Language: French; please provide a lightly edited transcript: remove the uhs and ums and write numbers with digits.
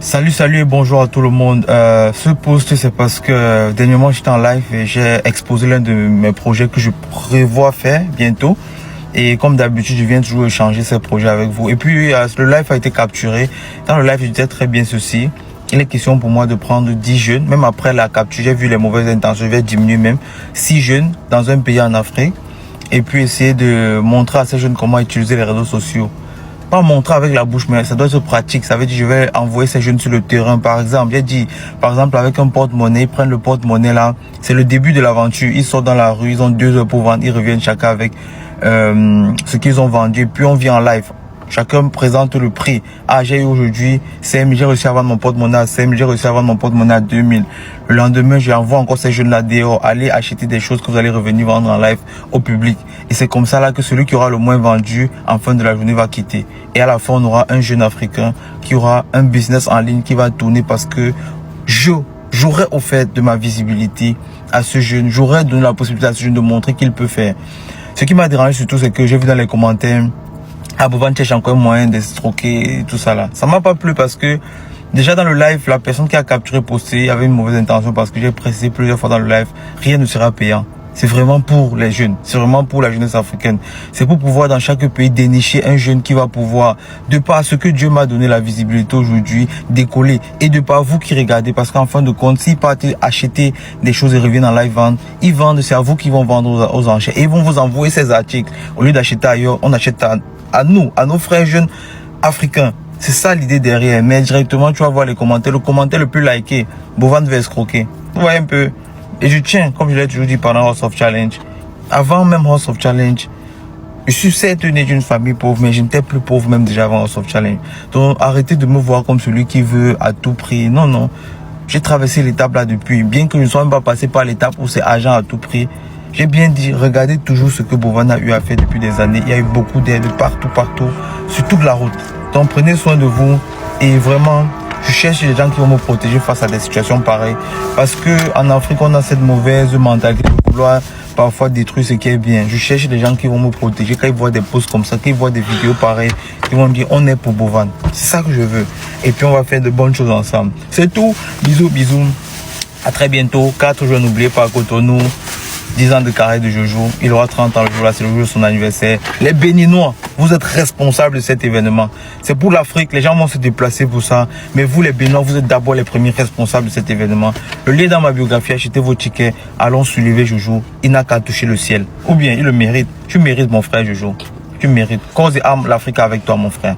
Salut et bonjour à tout le monde. Ce post c'est parce que dernièrement j'étais en live et j'ai exposé l'un de mes projets que je prévois faire bientôt. Et comme d'habitude, je viens toujours échanger ces projets avec vous. Et puis le live a été capturé. Dans le live, je disais très bien ceci. Il est question pour moi de prendre 10 jeunes. Même après la capture, j'ai vu les mauvaises intentions. Je vais diminuer même 6 jeunes dans un pays en Afrique. Et puis essayer de montrer à ces jeunes comment utiliser les réseaux sociaux. Pas montrer avec la bouche, mais ça doit être pratique. Ça veut dire je vais envoyer ces jeunes sur le terrain. Par exemple, j'ai dit, par exemple, avec un porte-monnaie, ils prennent le porte-monnaie là. C'est le début de l'aventure. Ils sortent dans la rue, ils ont 2 heures pour vendre. Ils reviennent chacun avec ce qu'ils ont vendu. Et puis on vient en live. Chacun présente le prix. Ah, j'ai eu aujourd'hui 5 000, j'ai réussi à vendre mon porte-monnaie à 5 000, j'ai réussi à vendre mon porte-monnaie à 2 000. Le lendemain, j'envoie encore ces jeunes-là dehors, aller acheter des choses que vous allez revenir vendre en live au public. Et c'est comme ça là que celui qui aura le moins vendu en fin de la journée va quitter. Et à la fin, on aura un jeune Africain qui aura un business en ligne qui va tourner parce que j'aurais offert de ma visibilité à ce jeune. J'aurais donné la possibilité à ce jeune de montrer qu'il peut faire. Ce qui m'a dérangé surtout, c'est que j'ai vu dans les commentaires, ah, Bovan cherche encore un moyen d'escroquer et tout ça là. Ça m'a pas plu parce que déjà dans le live, la personne qui a capturé posté avait une mauvaise intention parce que j'ai précisé plusieurs fois dans le live, rien ne sera payant. C'est vraiment pour les jeunes, c'est vraiment pour la jeunesse africaine. C'est pour pouvoir dans chaque pays dénicher un jeune qui va pouvoir, de par ce que Dieu m'a donné la visibilité aujourd'hui, décoller. Et de par vous qui regardez, parce qu'en fin de compte, s'ils partent acheter des choses et reviennent en live vendre, ils vendent, c'est à vous qui vont vendre aux enchères. Et ils vont vous envoyer ces articles. Au lieu d'acheter ailleurs, on achète à nous, à nos frères jeunes africains. C'est ça l'idée derrière. Mais directement, tu vas voir les commentaires. Le commentaire le plus liké, Bovan veut escroquer. Vous voyez un peu. Et je tiens, comme je l'ai toujours dit pendant House of Challenge, avant même House of Challenge, je suis certes né d'une famille pauvre, mais je n'étais plus pauvre même déjà avant House of Challenge. Donc arrêtez de me voir comme celui qui veut à tout prix. Non, non. J'ai traversé l'étape là depuis. Bien que je ne sois même pas passé par l'étape où c'est argent à tout prix. J'ai bien dit, regardez toujours ce que Bovan a eu à faire depuis des années. Il y a eu beaucoup d'aide partout, sur toute la route. Donc prenez soin de vous et vraiment, je cherche des gens qui vont me protéger face à des situations pareilles. Parce que en Afrique, on a cette mauvaise mentalité de vouloir parfois détruire ce qui est bien. Je cherche des gens qui vont me protéger quand ils voient des posts comme ça, quand ils voient des vidéos pareilles, ils vont me dire on est pour Bovan. C'est ça que je veux. Et puis on va faire de bonnes choses ensemble. C'est tout. Bisous, bisous. À très bientôt. 4 jours, n'oubliez pas Cotonou. 10 ans de carrière de Jojo, il aura 30 ans le jour là, c'est le jour de son anniversaire. Les Béninois, vous êtes responsables de cet événement. C'est pour l'Afrique, les gens vont se déplacer pour ça. Mais vous les Béninois, vous êtes d'abord les premiers responsables de cet événement. Le lien dans ma biographie, achetez vos tickets, allons soulever Jojo. Il n'a qu'à toucher le ciel. Ou bien, il le mérite. Tu mérites mon frère Jojo. Tu mérites. Cause et âme, l'Afrique avec toi mon frère.